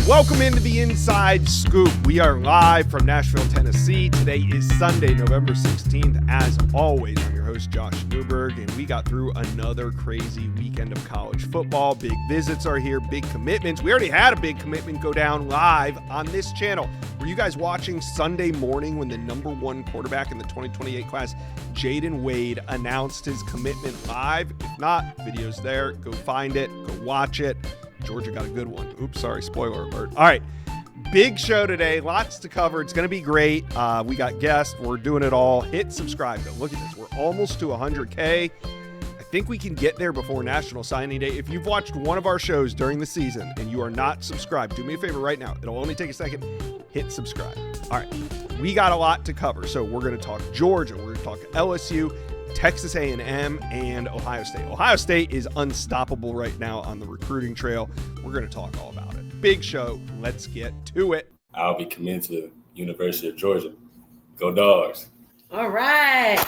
Welcome into the Inside Scoop. We are live from Nashville, Tennessee. Today is Sunday, November 16th. As always, I'm your host, Josh Newberg, and we got through another crazy weekend of college football. Big visits are here, big commitments. We already had a big commitment go down live on this channel. Were you guys watching Sunday morning when the number one quarterback in the 2028 class, Jaden Wade, announced his commitment live? If not, video's there. Go find it. Go watch it. Georgia got a good one. Oops, sorry, spoiler alert. All right, big show today. Lots to cover. It's going to be great. We got guests. We're doing it all. Hit subscribe, though. Look at this. We're almost to 100K. I think we can get there before National Signing Day. If you've watched one of our shows during the season and you are not subscribed, do me a favor right now. It'll only take a second. Hit subscribe. All right, we got a lot to cover. So we're going to talk Georgia. We're going to talk LSU, Texas A&M, and Ohio State. Ohio State is unstoppable right now on the recruiting trail. We're going to talk all about it. Big show. Let's get to it. I'll be committed to the University of Georgia. Go Dogs. All right.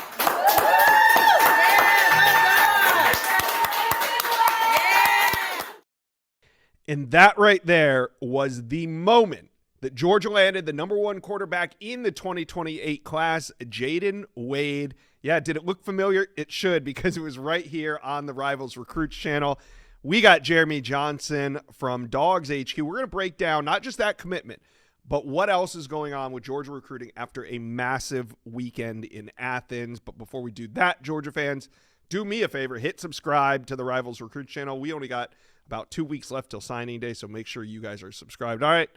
And that right there was the moment that Georgia landed the number one quarterback in the 2028 class, Jaden Wade. Yeah, did it look familiar? It should, because it was right here on the Rivals Recruits channel. We got Jeremy Johnson from Dogs HQ. We're going to break down not just that commitment, but what else is going on with Georgia recruiting after a massive weekend in Athens. But before we do that, Georgia fans, do me a favor. Hit subscribe to the Rivals Recruits channel. We only got about 2 weeks left till signing day, so make sure you guys are subscribed. All right.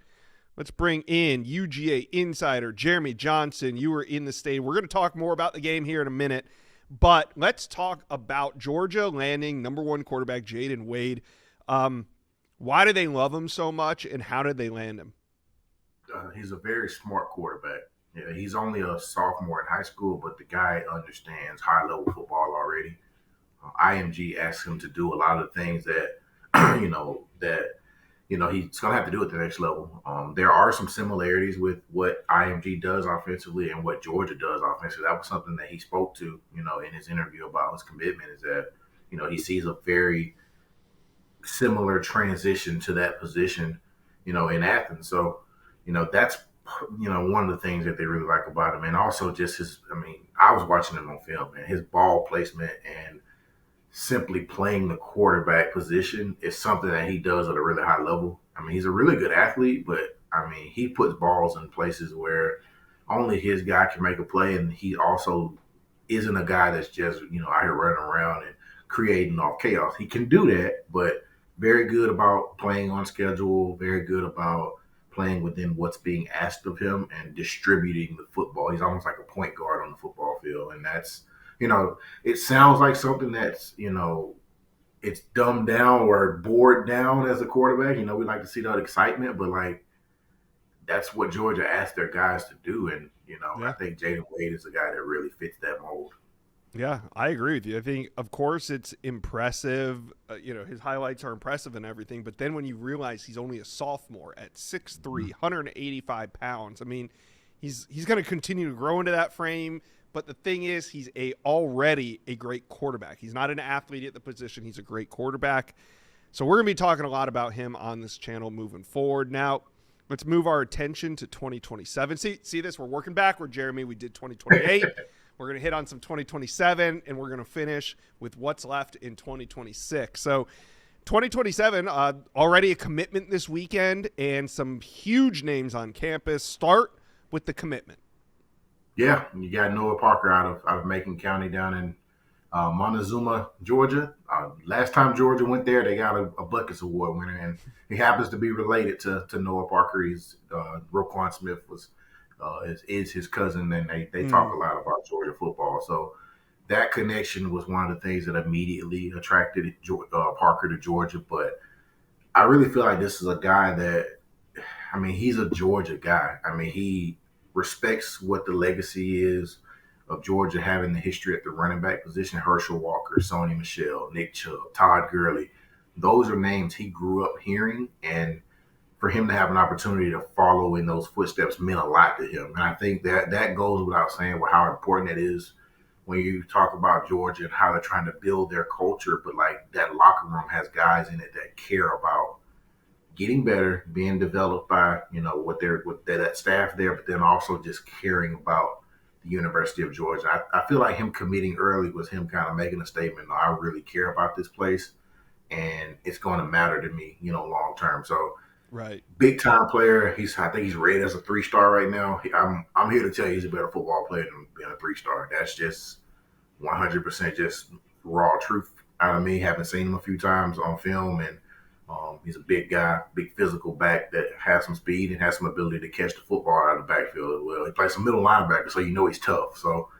Let's bring in UGA insider Jeremy Johnson. You were in the state. We're going to talk more about the game here in a minute, but let's talk about Georgia landing number one quarterback Jaden Wade. Why do they love him so much, and how did they land him? He's a very smart quarterback. Yeah, he's only a sophomore in high school, but the guy understands high-level football already. IMG asked him to do a lot of the things that, he's going to have to do at the next level. There are some similarities with what IMG does offensively and what Georgia does offensively. That was something that he spoke to, in his interview about his commitment, is that, he sees a very similar transition to that position, in Athens. So, that's, one of the things that they really like about him. And also just I was watching him on film, and his ball placement and simply playing the quarterback position is something that he does at a really high level. He's a really good athlete, but he puts balls in places where only his guy can make a play, and he also isn't a guy that's just, out here running around and creating off chaos. He can do that, but very good about playing on schedule, very good about playing within what's being asked of him and distributing the football. He's almost like a point guard on the football field, and that's, it sounds like something that's, it's dumbed down or bored down as a quarterback. We like to see that excitement, but that's what Georgia asked their guys to do. And, I think Jaden Wade is a guy that really fits that mold. Yeah, I agree with you. I think, of course, it's impressive. His highlights are impressive and everything. But then when you realize he's only a sophomore at 6'3", 185 pounds, he's going to continue to grow into that frame. But the thing is, he's already a great quarterback. He's not an athlete at the position. He's a great quarterback. So we're going to be talking a lot about him on this channel moving forward. Now, let's move our attention to 2027. See this? We're working backward, Jeremy. We did 2028. We're going to hit on some 2027, and we're going to finish with what's left in 2026. So 2027, already a commitment this weekend, and some huge names on campus. Start with the commitment. Yeah, you got Noah Parker out of Macon County down in Montezuma, Georgia. Last time Georgia went there, they got a Buckeyes Award winner, and he happens to be related to Noah Parker. He's Roquan Smith is his cousin, and they talk a lot about Georgia football. So that connection was one of the things that immediately attracted Parker to Georgia. But I really feel like this is a guy that, he's a Georgia guy. He respects what the legacy is of Georgia having the history at the running back position. Herschel Walker, Sony Michel, Nick Chubb, Todd Gurley. Those are names he grew up hearing, and for him to have an opportunity to follow in those footsteps meant a lot to him. And I think that goes without saying how important it is when you talk about Georgia and how they're trying to build their culture, but that locker room has guys in it that care about getting better, being developed by that staff there, but then also just caring about the University of Georgia. I feel like him committing early was him kind of making a statement. No, I really care about this place, and it's going to matter to me, long term. So, Right. big time player. I think he's rated as a 3-star right now. I'm here to tell you he's a better football player than being a 3-star. That's just 100% just raw truth out of me. Having seen him a few times on film, and he's a big guy, big physical back that has some speed and has some ability to catch the football out of the backfield as well. He plays some middle linebacker, so he's tough. So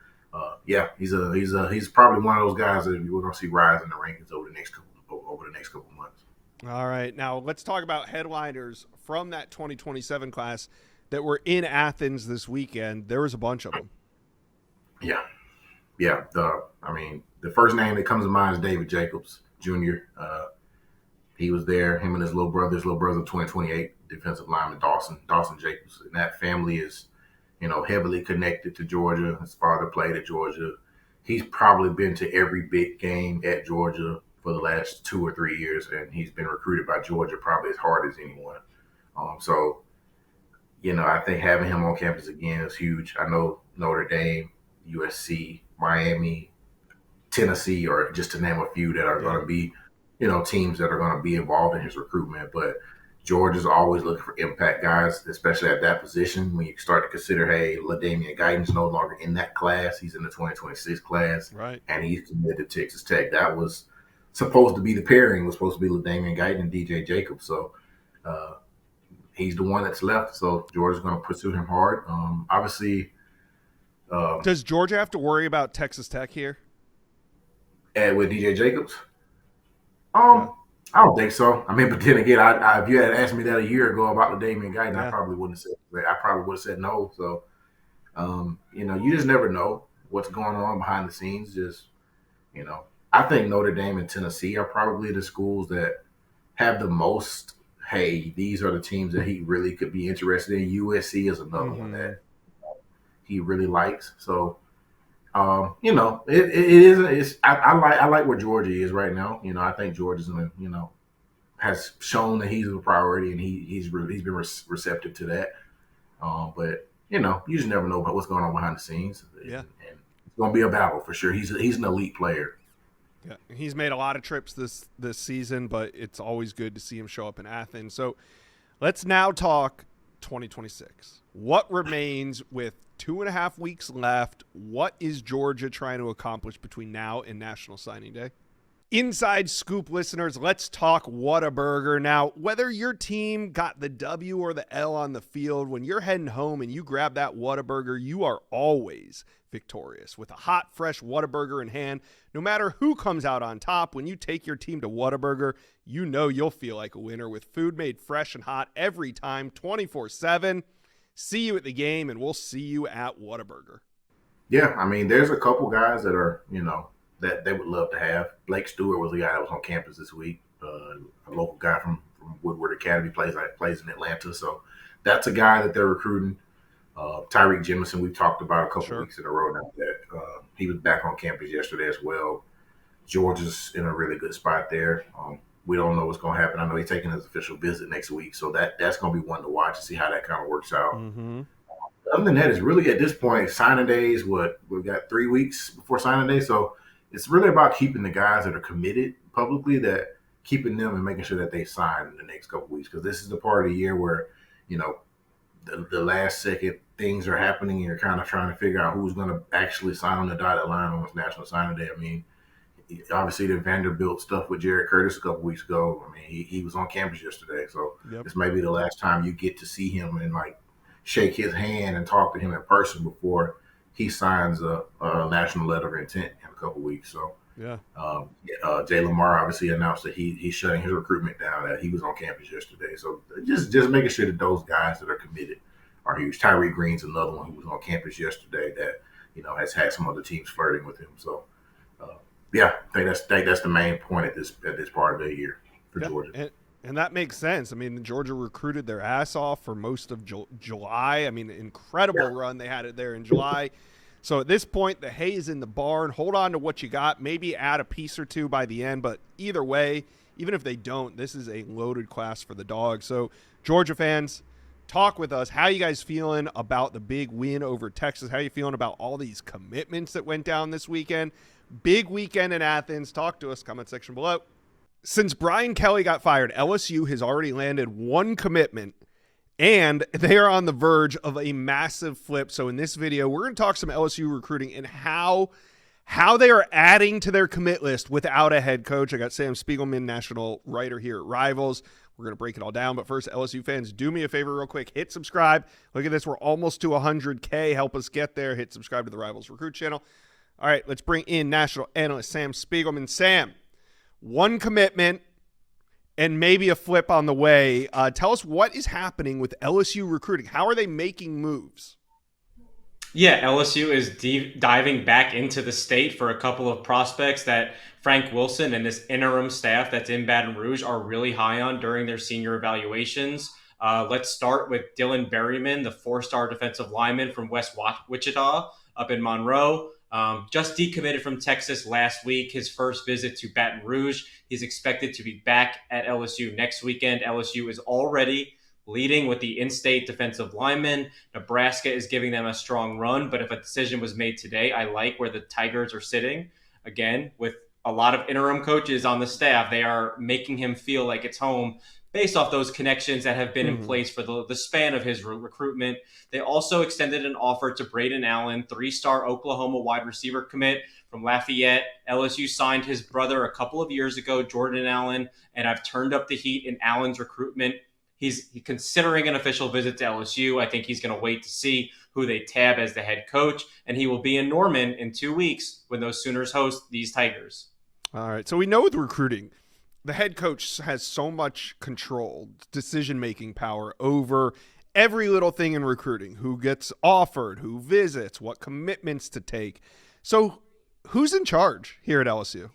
he's probably one of those guys that we're going to see rise in the rankings over the next couple months. All right. Now let's talk about headliners from that 2027 class that were in Athens this weekend. There was a bunch of them. Yeah. The first name that comes to mind is David Jacobs Jr. He was there, him and his little brother 2028 defensive lineman Dawson Jacobs. And that family is, heavily connected to Georgia. His father played at Georgia. He's probably been to every big game at Georgia for the last 2 or 3 years, and he's been recruited by Georgia probably as hard as anyone. I think having him on campus again is huge. I know Notre Dame, USC, Miami, Tennessee, or just to name a few that are going to be, teams that are going to be involved in his recruitment. But Georgia's always looking for impact guys, especially at that position. When you start to consider, hey, LaDainian Guyton's no longer in that class. He's in the 2026 class, right? And he's committed to Texas Tech. That was supposed to be the pairing. Was supposed to be LaDainian Guyton and DJ Jacobs. So he's the one that's left. So Georgia's going to pursue him hard. Obviously. Does Georgia have to worry about Texas Tech here? And with DJ Jacobs? I don't think so. But then again, if you had asked me that a year ago about the Damian Guyton, I probably wouldn't have said. I probably would have said no. So, you just never know what's going on behind the scenes. Just, I think Notre Dame and Tennessee are probably the schools that have the most. Hey, these are the teams that he really could be interested in. USC is another one that he really likes. So. It is. I like where Georgia is right now. I think Georgia's gonna, has shown that he's a priority, and he's been receptive to that. But you just never know about what's going on behind the scenes. Yeah, and it's gonna be a battle for sure. He's an elite player. Yeah, he's made a lot of trips this season, but it's always good to see him show up in Athens. So let's now talk 2026. What remains with 2.5 weeks left? What is Georgia trying to accomplish between now and National Signing Day? Inside Scoop listeners, let's talk Whataburger. Now, whether your team got the W or the L on the field, when you're heading home and you grab that Whataburger, you are always victorious. With a hot, fresh Whataburger in hand, no matter who comes out on top, when you take your team to Whataburger, you know you'll feel like a winner with food made fresh and hot every time, 24/7. See you at the game, and we'll see you at Whataburger. Yeah, there's a couple guys that are, that they would love to have. Blake Stewart was the guy that was on campus this week, a local guy from Woodward Academy, plays in Atlanta. So that's a guy that they're recruiting. Tyreek Jemison, we've talked about a couple weeks in a row now that he was back on campus yesterday as well. Georgia's in a really good spot there. We don't know what's going to happen. I know he's taking his official visit next week, so that's going to be one to watch and see how that kind of works out. Other than that, it's really at this point, signing days, we've got 3 weeks before signing day, so it's really about keeping the guys that are committed publicly, that keeping them and making sure that they sign in the next couple weeks, because this is the part of the year where, the last second things are happening and you're kind of trying to figure out who's going to actually sign on the dotted line on this National Signing Day. Obviously the Vanderbilt stuff with Jared Curtis a couple weeks ago. He was on campus yesterday, so This may be the last time you get to see him and shake his hand and talk to him in person before he signs a national letter of intent in a couple weeks. So Jay Lamar obviously announced that he's shutting his recruitment down. That he was on campus yesterday. So just making sure that those guys that are committed are huge. Tyree Green's another one who was on campus yesterday that has had some other teams flirting with him. So. I think that's the main point at this part of the year for Georgia. And that makes sense. Georgia recruited their ass off for most of July. Incredible run they had it there in July. So at this point, the hay is in the barn. Hold on to what you got. Maybe add a piece or two by the end. But either way, even if they don't, this is a loaded class for the Dogs. So, Georgia fans, talk with us. How you guys feeling about the big win over Texas? How you feeling about all these commitments that went down this weekend? Big weekend in Athens. Talk to us. Comment section below. Since Brian Kelly got fired, LSU has already landed one commitment, and they are on the verge of a massive flip. So in this video, we're going to talk some LSU recruiting and how they are adding to their commit list without a head coach. I got Sam Spiegelman, national writer here at Rivals. We're going to break it all down. But first, LSU fans, do me a favor real quick. Hit subscribe. Look at this. We're almost to 100K. Help us get there. Hit subscribe to the Rivals Recruit channel. All right, let's bring in national analyst Sam Spiegelman. Sam, one commitment and maybe a flip on the way. Tell us what is happening with LSU recruiting. How are they making moves? Yeah, LSU is diving back into the state for a couple of prospects that Frank Wilson and this interim staff that's in Baton Rouge are really high on during their senior evaluations. Let's start with Dylan Berryman, the four-star defensive lineman from West Wichita up in Monroe. Just decommitted from Texas last week, his first visit to Baton Rouge. He's expected to be back at LSU next weekend. LSU is already leading with the in-state defensive linemen. Nebraska is giving them a strong run, but if a decision was made today, I like where the Tigers are sitting. Again, with a lot of interim coaches on the staff, they are making him feel like it's home based off those connections that have been in place for the span of his recruitment. They also extended an offer to Braden Allen, three-star Oklahoma wide receiver commit from Lafayette. LSU signed his brother a couple of years ago, Jordan Allen, and I've turned up the heat in Allen's recruitment. He's considering an official visit to LSU. I think he's going to wait to see who they tab as the head coach, and he will be in Norman in 2 weeks when those Sooners host these Tigers. All right, so we know with recruiting, the head coach has so much control, decision-making power over every little thing in recruiting, who gets offered, who visits, what commitments to take. So who's in charge here at LSU?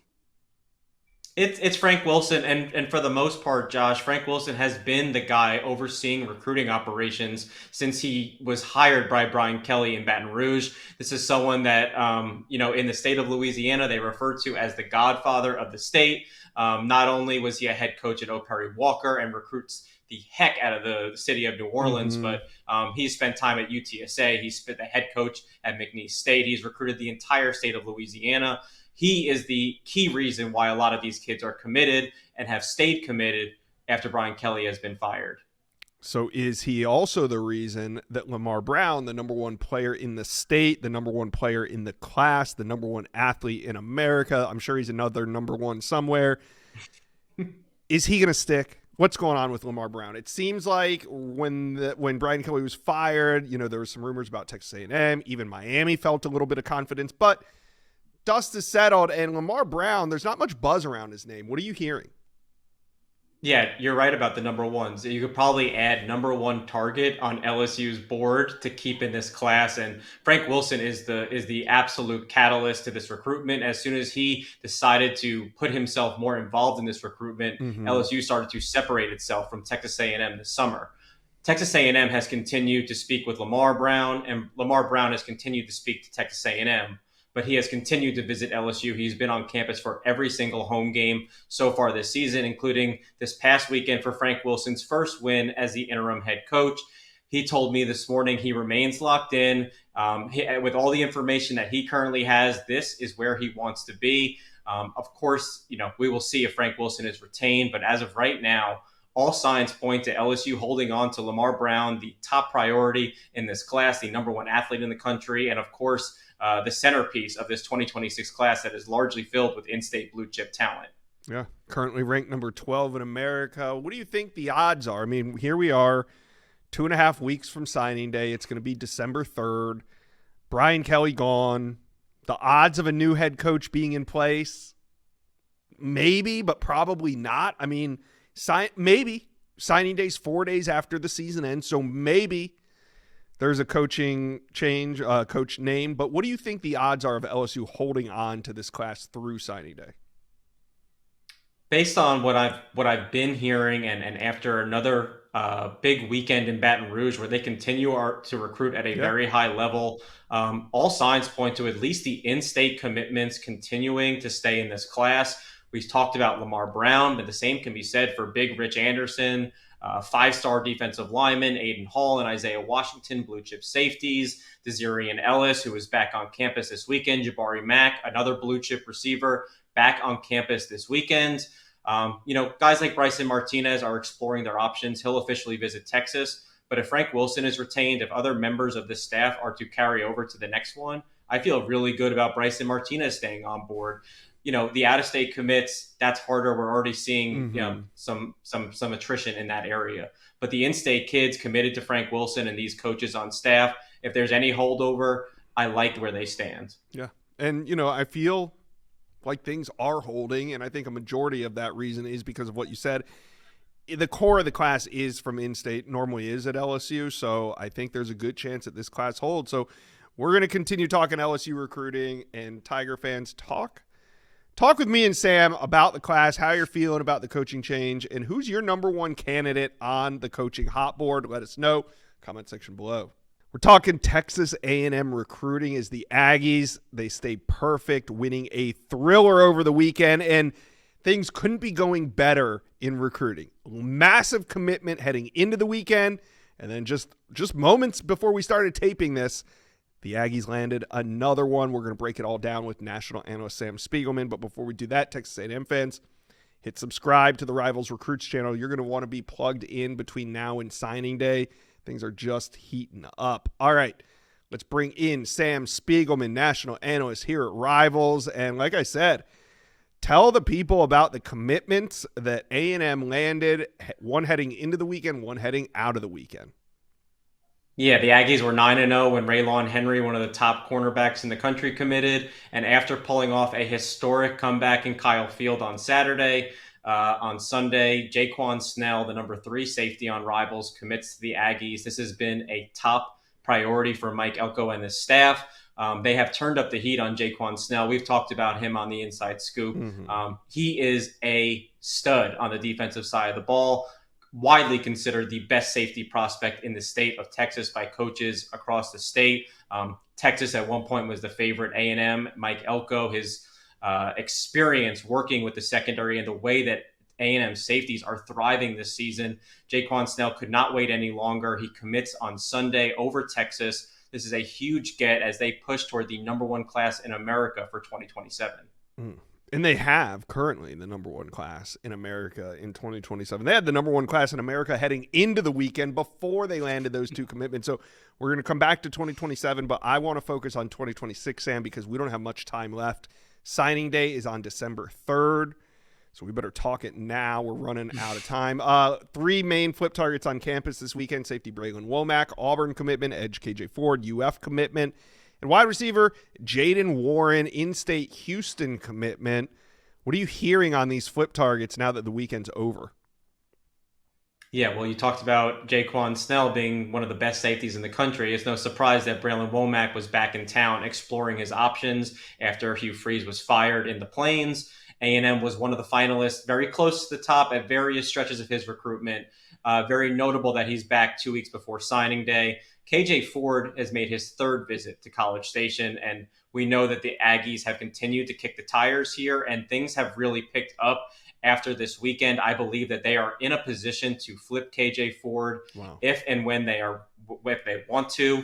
It's Frank Wilson, and for the most part, Josh, Frank Wilson has been the guy overseeing recruiting operations since he was hired by Brian Kelly in Baton Rouge. This is someone that, in the state of Louisiana, they refer to as the godfather of the state. Not only was he a head coach at O. Perry Walker and recruits the heck out of the city of New Orleans, but he's spent time at UTSA. He's been the head coach at McNeese State. He's recruited the entire state of Louisiana. He is the key reason why a lot of these kids are committed and have stayed committed after Brian Kelly has been fired. So is he also the reason that Lamar Brown, the number one player in the state, the number one player in the class, the number one athlete in America, I'm sure he's another number one somewhere, is he going to stick? What's going on with Lamar Brown? It seems like when Brian Kelly was fired, there were some rumors about Texas A&M. Even Miami felt a little bit of confidence, but dust is settled, and Lamar Brown, there's not much buzz around his name. What are you hearing? Yeah, you're right about the number ones. You could probably add number one target on LSU's board to keep in this class. And Frank Wilson is the absolute catalyst to this recruitment. As soon as he decided to put himself more involved in this recruitment, LSU started to separate itself from Texas A&M this summer. Texas A&M has continued to speak with Lamar Brown, and Lamar Brown has continued to speak to Texas A&M. But he has continued to visit LSU. He's been on campus for every single home game so far this season, including this past weekend for Frank Wilson's first win as the interim head coach. He told me this morning he remains locked in. With all the information that he currently has, this is where he wants to be. Of course, we will see if Frank Wilson is retained. But as of right now, all signs point to LSU holding on to Lamar Brown, the top priority in this class, the number one athlete in the country, and of course, the centerpiece of this 2026 class that is largely filled with in-state blue chip talent. Yeah, currently ranked number 12 in America. What do you think the odds are? I mean, here we are, 2.5 weeks from signing day. It's going to be December 3rd. Brian Kelly gone. The odds of a new head coach being in place, maybe, but probably not. I mean, maybe. Signing day's 4 days after the season ends, so maybe there's a coaching change, coach name. But what do you think the odds are of LSU holding on to this class through signing day? Based on what I've been hearing, and after another big weekend in Baton Rouge where they continue to recruit at a very high level, all signs point to at least the in-state commitments continuing to stay in this class. We talked about Lamar Brown, but the same can be said for big Rich Anderson, 5-star defensive lineman Aiden Hall and Isaiah Washington, blue chip safeties, Desirian Ellis, who is back on campus this weekend, Jabari Mack, another blue chip receiver, back on campus this weekend. Guys like Bryson Martinez are exploring their options. He'll officially visit Texas. But if Frank Wilson is retained, if other members of the staff are to carry over to the next one, I feel really good about Bryson Martinez staying on board. The out-of-state commits, that's harder. We're already seeing some attrition in that area. But the in-state kids committed to Frank Wilson and these coaches on staff, if there's any holdover, I like where they stand. Yeah. And, I feel like things are holding, and I think a majority of that reason is because of what you said. The core of the class is from in-state, normally is at LSU, so I think there's a good chance that this class holds. So we're going to continue talking LSU recruiting, and Tiger fans, talk with me and Sam about the class, how you're feeling about the coaching change, and who's your number one candidate on the coaching hot board. Let us know. Comment section below. We're talking Texas A&M recruiting as the Aggies. They stay perfect, winning a thriller over the weekend, and things couldn't be going better in recruiting. Massive commitment heading into the weekend, and then just moments before we started taping this, the Aggies landed another one. We're going to break it all down with national analyst Sam Spiegelman. But before we do that, Texas A&M fans, hit subscribe to the Rivals Recruits channel. You're going to want to be plugged in between now and signing day. Things are just heating up. All right, let's bring in Sam Spiegelman, national analyst here at Rivals. And like I said, tell the people about the commitments that A&M landed, one heading into the weekend, one heading out of the weekend. Yeah, the Aggies were 9-0 when Raylon Henry, one of the top cornerbacks in the country, committed. And after pulling off a historic comeback in Kyle Field on Saturday, on Sunday, Jaquan Snell, the number 3 safety on Rivals, commits to the Aggies. This has been a top priority for Mike Elko and his staff. They have turned up the heat on Jaquan Snell. We've talked about him on the Inside Scoop. He is a stud on the defensive side of the ball, widely considered the best safety prospect in the state of Texas by coaches across the state. Texas at one point was the favorite. A&M, Mike Elko, his experience working with the secondary and the way that A&M safeties are thriving this season. Jaquan Snell could not wait any longer. He commits on Sunday over Texas. This is a huge get as they push toward the number 1 class in America for 2027. And they have currently the number 1 class in America in 2027. They had the number 1 class in America heading into the weekend before they landed those 2 commitments. So we're going to come back to 2027, but I want to focus on 2026, Sam, because we don't have much time left. Signing day is on December 3rd. So we better talk it now. We're running out of time. 3 main flip targets on campus this weekend. Safety Braylon Womack, Auburn commitment, edge KJ Ford, UF commitment, and wide receiver Jaden Warren, in-state Houston commitment. What are you hearing on these flip targets now that the weekend's over? Yeah, well, you talked about Jaquan Snell being one of the best safeties in the country. It's no surprise that Braylon Womack was back in town exploring his options after Hugh Freeze was fired in the Plains. A&M was one of the finalists, very close to the top at various stretches of his recruitment. Very notable that he's back 2 weeks before signing day. KJ Ford has made his 3rd visit to College Station, and we know that the Aggies have continued to kick the tires here, and things have really picked up after this weekend. I believe that they are in a position to flip KJ Ford if and when they want to.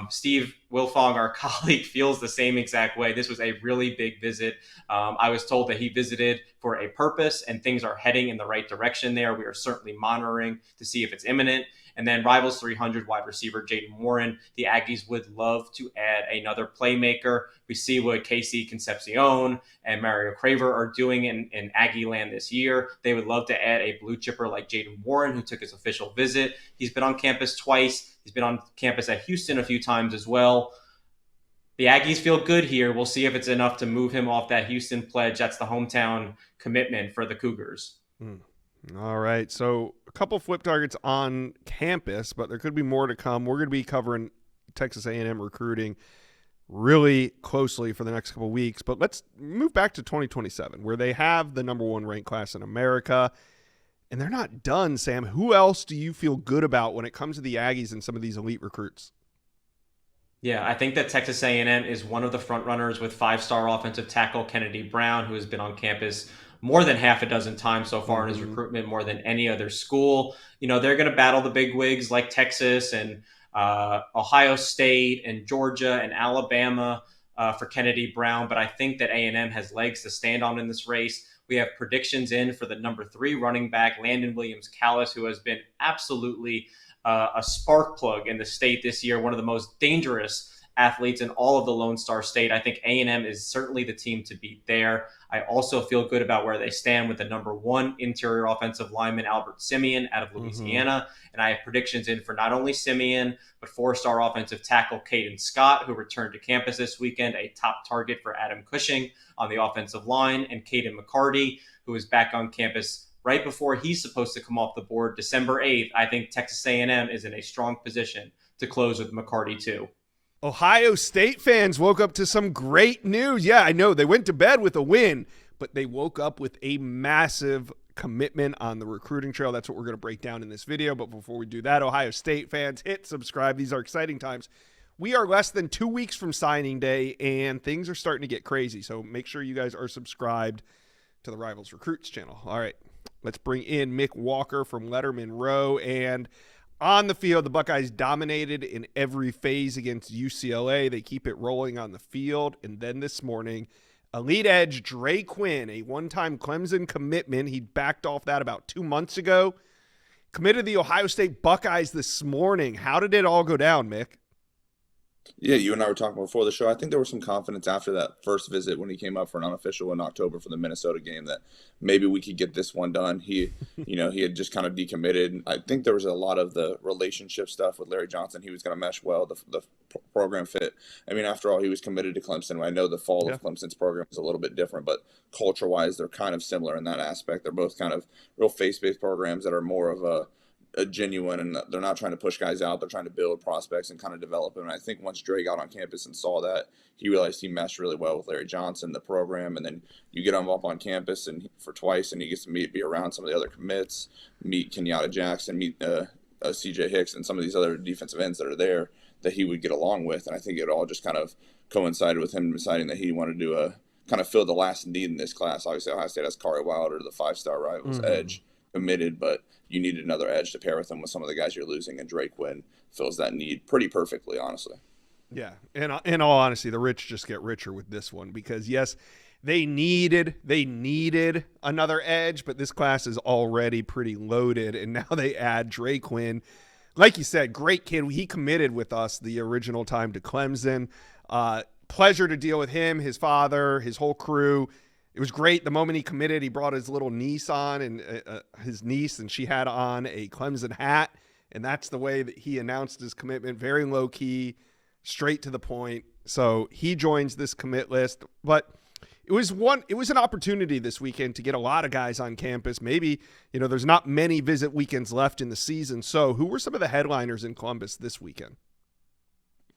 Steve Wilfong, our colleague, feels the same exact way. This was a really big visit. I was told that he visited for a purpose, and things are heading in the right direction there. We are certainly monitoring to see if it's imminent. And then Rivals 300 wide receiver Jaden Warren. The Aggies would love to add another playmaker. We see what Casey Concepcion and Mario Craver are doing in Aggie land this year. They would love to add a blue chipper like Jaden Warren, who took his official visit. He's been on campus twice. He's been on campus at Houston a few times as well. The Aggies feel good here. We'll see if it's enough to move him off that Houston pledge. That's the hometown commitment for the Cougars. All right, so a couple flip targets on campus, but there could be more to come. We're going to be covering Texas A&M recruiting really closely for the next couple of weeks, but let's move back to 2027, where they have the number 1 ranked class in America, and they're not done, Sam. Who else do you feel good about when it comes to the Aggies and some of these elite recruits? Yeah, I think that Texas A&M is one of the front runners with 5-star offensive tackle Kennedy Brown, who has been on campus more than half a dozen times so far in his recruitment, more than any other school. They're going to battle the big wigs like Texas and Ohio State and Georgia and Alabama for Kennedy Brown. But I think that A&M has legs to stand on in this race. We have predictions in for the number 3 running back, Landon Williams-Callis, who has been absolutely a spark plug in the state this year, one of the most dangerous athletes in all of the Lone Star State. I think A&M is certainly the team to beat there. I also feel good about where they stand with the number 1 interior offensive lineman, Albert Simeon, out of Louisiana. And I have predictions in for not only Simeon, but 4-star offensive tackle Caden Scott, who returned to campus this weekend, a top target for Adam Cushing on the offensive line, and Caden McCarty, who is back on campus right before he's supposed to come off the board December 8th. I think Texas A&M is in a strong position to close with McCarty too. Ohio State fans woke up to some great news. Yeah, I know they went to bed with a win, but they woke up with a massive commitment on the recruiting trail. That's what we're going to break down in this video. But before we do that, Ohio State fans, hit subscribe. These are exciting times. We are less than 2 weeks from signing day, and things are starting to get crazy. So make sure you guys are subscribed to the Rivals Recruits channel. All right, let's bring in Mick Walker from Letterman Row. And on the field, the Buckeyes dominated in every phase against UCLA. They keep it rolling on the field. And then this morning, elite edge Dre Quinn, a one-time Clemson commitment. He backed off that about 2 months ago. Committed to the Ohio State Buckeyes this morning. How did it all go down, Mick? Yeah, you and I were talking before the show. I think there was some confidence after that first visit when he came up for an unofficial in October for the Minnesota game that maybe we could get this one done. He had just kind of decommitted. I think there was a lot of the relationship stuff with Larry Johnson. He was going to mesh well. The program fit. I mean, after all, he was committed to Clemson. I know the fall of Clemson's program is a little bit different, but culture-wise, they're kind of similar in that aspect. They're both kind of real faith-based programs that are more of a genuine, and they're not trying to push guys out. They're trying to build prospects and kind of develop them. And I think once Dre got on campus and saw that, he realized he meshed really well with Larry Johnson, the program. And then you get him up on campus and for twice, and he gets to be around some of the other commits, meet Kenyatta Jackson, meet CJ Hicks, and some of these other defensive ends that are there that he would get along with. And I think it all just kind of coincided with him deciding that he wanted to kind of fill the last need in this class. Obviously, Ohio State has Kari Wilder, the 5-star Rivals edge, committed, but you needed another edge to pair with him with some of the guys you're losing, and Dre Quinn fills that need pretty perfectly, honestly. Yeah, and in all honesty, the rich just get richer with this one because, yes, they needed another edge, but this class is already pretty loaded, and now they add Dre Quinn. Like you said, great kid. He committed with us the original time to Clemson. Pleasure to deal with him, his father, his whole crew. It was great. The moment he committed, he brought his little niece on, and his niece, and she had on a Clemson hat. And that's the way that he announced his commitment. Very low key, straight to the point. So he joins this commit list. But it was an opportunity this weekend to get a lot of guys on campus. Maybe, there's not many visit weekends left in the season. So who were some of the headliners in Columbus this weekend?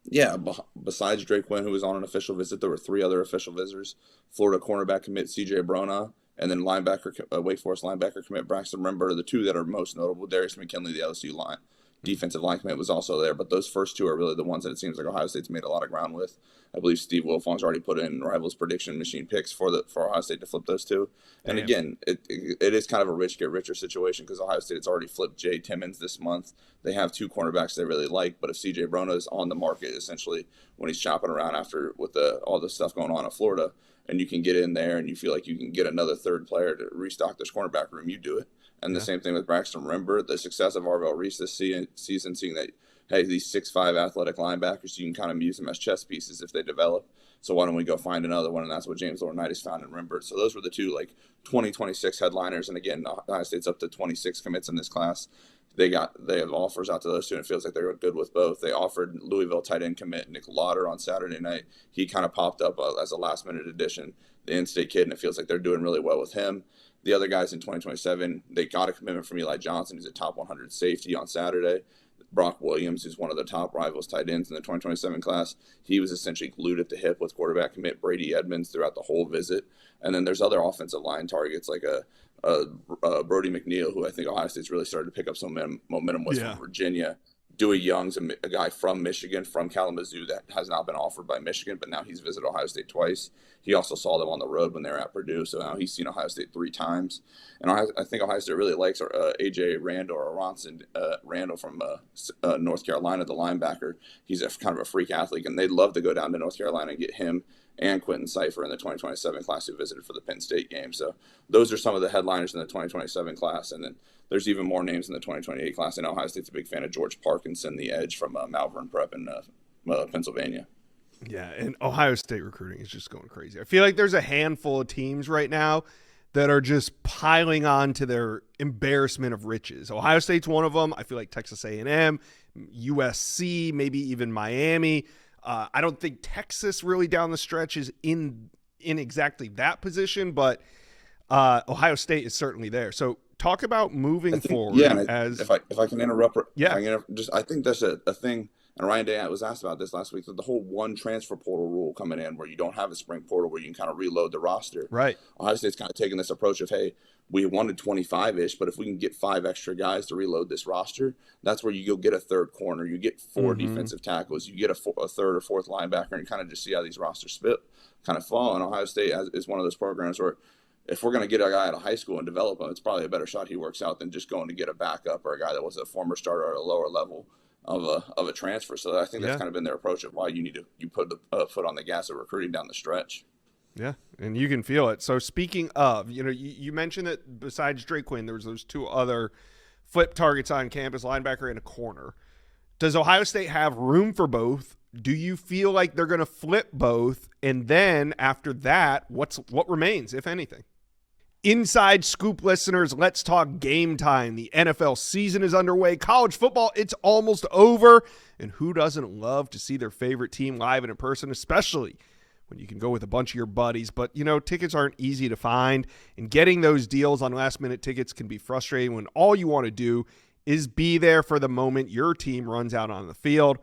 Yeah, besides Dre Quinn, who was on an official visit, there were 3 other official visitors. Florida cornerback commit C.J. Brona, and then Wake Forest linebacker commit Braxton Rember. The 2 that are most notable, Darius McKinley, the LSU defensive line commit, was also there. But those first 2 are really the ones that it seems like Ohio State's made a lot of ground with. I believe Steve Wilfong's already put in Rivals prediction machine picks for Ohio State to flip those 2. And again, it is kind of a rich get richer situation because Ohio State has already flipped Jay Timmons this month. They have 2 cornerbacks they really like, but if C.J. Brona is on the market, essentially when he's shopping around after with all the stuff going on in Florida, and you can get in there and you feel like you can get another third player to restock this cornerback room, you do it. And the same thing with Braxton Rember. The success of Arvell Reese this season, seeing that, hey, these 6'5" athletic linebackers, you can kind of use them as chess pieces if they develop. So why don't we go find another one? And that's what James Laurinaitis found in Rember. So those were the 2 2026 headliners. And again, Ohio State's up to 26 commits in this class. They have offers out to those 2, and it feels like they're good with both. They offered Louisville tight end commit Nick Lauder on Saturday night. He kind of popped up as a last-minute addition, the in-state kid, and it feels like they're doing really well with him. The other guys in 2027, they got a commitment from Eli Johnson, who's a top 100 safety on Saturday. Brock Williams, who's one of the top Rivals tight ends in the 2027 class. He was essentially glued at the hip with quarterback commit Brady Edmonds throughout the whole visit. And then there's other offensive line targets like Brody McNeil, who I think Ohio State's really started to pick up some momentum with from Virginia. Dewey Young's a guy from Michigan, from Kalamazoo, that has not been offered by Michigan, but now he's visited Ohio State twice. he also saw them on the road when they were at Purdue. So now he's seen Ohio State 3 times. And I think Ohio State really likes A.J. Randall or Ronson Randall from North Carolina, the linebacker. He's kind of a freak athlete, and they'd love to go down to North Carolina and get him and Quentin Cipher in the 2027 class who visited for the Penn State game. So those are some of the headliners in the 2027 class. And then there's even more names in the 2028 class. And Ohio State's a big fan of George Parkinson, the edge from Malvern Prep in Pennsylvania. Yeah, and Ohio State recruiting is just going crazy. I feel like there's a handful of teams right now that are just piling on to their embarrassment of riches. Ohio State's one of them. I feel like Texas A&M, USC, maybe even Miami. I don't think Texas really down the stretch is in exactly that position, but Ohio State is certainly there. So talk about moving forward. Yeah, if I can interrupt. Yeah. I think that's a thing. And Ryan Day was asked about this last week, that the whole one transfer portal rule coming in where you don't have a spring portal where you can kind of reload the roster. Right. Ohio State's kind of taking this approach of, hey, we wanted 25-ish, but if we can get 5 extra guys to reload this roster, that's where you go get a third corner, you get 4 defensive tackles, you get a third or fourth linebacker, and kind of just see how these rosters kind of fall. And Ohio State is one of those programs where if we're going to get a guy out of high school and develop him, it's probably a better shot he works out than just going to get a backup or a guy that was a former starter at a lower level of a transfer. So I think that's kind of been their approach of why you put the foot on the gas of recruiting down the stretch. Yeah, and you can feel it. So speaking of, you mentioned that besides Drake Quinn, there was those 2 other flip targets on campus, linebacker and a corner. Does Ohio State have room for both? Do you feel like they're going to flip both? And then after that, what remains, if anything? Inside Scoop listeners, let's talk game time. The NFL season is underway. College football, it's almost over. And who doesn't love to see their favorite team live and in person, especially when you can go with a bunch of your buddies. But, tickets aren't easy to find. And getting those deals on last-minute tickets can be frustrating when all you want to do is be there for the moment your team runs out on the field.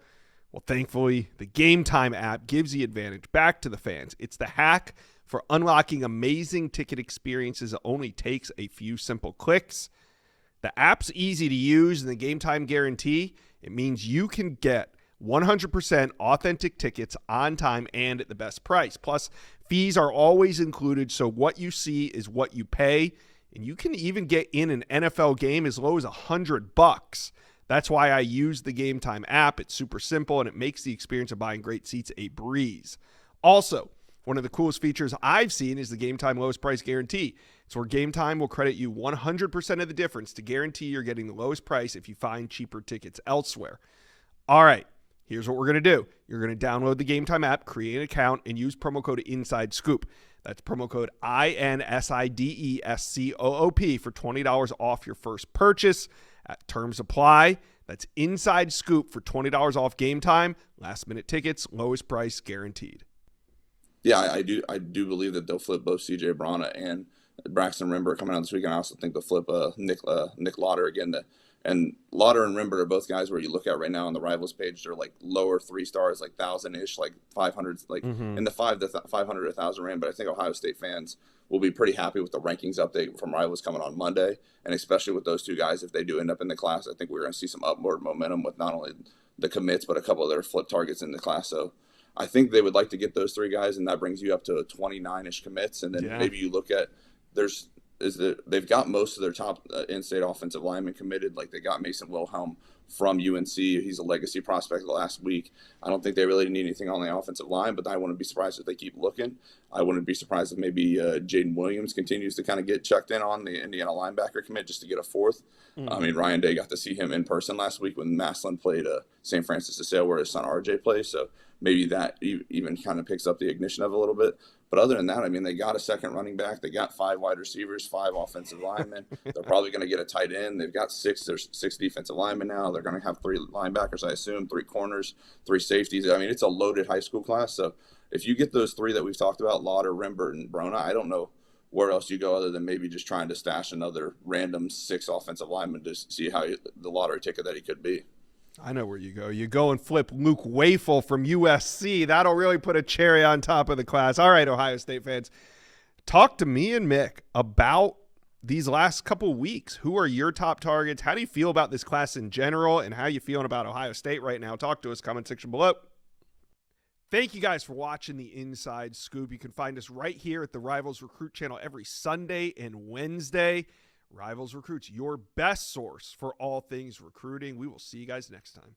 Well, thankfully, the Game Time app gives the advantage back to the fans. It's the hack for unlocking amazing ticket experiences. It only takes a few simple clicks. The app's easy to use, and the Game Time guarantee, it means you can get 100% authentic tickets on time and at the best price. Plus, fees are always included, so what you see is what you pay, and you can even get in an NFL game as low as $100. That's why I use the Game Time app. It's super simple, and it makes the experience of buying great seats a breeze. Also, one of the coolest features I've seen is the Game Time lowest price guarantee. It's where Game Time will credit you 100% of the difference to guarantee you're getting the lowest price if you find cheaper tickets elsewhere. All right, here's what we're going to do. You're going to download the Game Time app, create an account, and use promo code INSIDESCOOP. That's promo code INSIDESCOOP for $20 off your first purchase. Terms apply. That's Inside Scoop for $20 off Game Time. Last minute tickets, lowest price guaranteed. Yeah, I do believe that they'll flip both C.J. Brana and Braxton Rimbert coming out this weekend. I also think they'll flip Nick Lauder again. And Lauder and Rimbert are both guys where you look at right now on the Rivals page, they're like lower 3 stars, like 1,000-ish, like 500, like in the 500 to 1,000 range. But I think Ohio State fans will be pretty happy with the rankings update from Rivals coming on Monday. And especially with those 2 guys, if they do end up in the class, I think we're going to see some upward momentum with not only the commits, but a couple of their flip targets in the class. So I think they would like to get those 3 guys, and that brings you up to 29-ish commits. And then maybe you look at they've got most of their top in-state offensive linemen committed. Like they got Mason Wilhelm from UNC. He's a legacy prospect last week. I don't think they really need anything on the offensive line, but I wouldn't be surprised if they keep looking. I wouldn't be surprised if maybe Jaden Williams continues to kind of get checked in on the Indiana linebacker commit just to get a 4th. I mean, Ryan Day got to see him in person last week when Maslin played St. Francis de Sales, where his son RJ plays. So maybe that even kind of picks up the ignition of it a little bit. But other than that, I mean, they got a second running back. They got 5 wide receivers, 5 offensive linemen. They're probably going to get a tight end. They've got 6 defensive linemen now. They're going to have 3 linebackers, I assume, 3 corners, 3 safeties. I mean, it's a loaded high school class. So if you get those 3 that we've talked about, Lauder, Rimbert, and Brona, I don't know where else you go other than maybe just trying to stash another random 6 offensive linemen to see how the lottery ticket that he could be. I know where you go. You go and flip Luke Wafel from USC. That'll really put a cherry on top of the class. All right, Ohio State fans, talk to me and Mick about these last couple weeks. Who are your top targets? How do you feel about this class in general, and how are you feeling about Ohio State right now? Talk to us, comment section below. Thank you guys for watching the Inside Scoop. You can find us right here at the Rivals Recruit channel every Sunday and Wednesday. Rivals Recruits, your best source for all things recruiting. We will see you guys next time.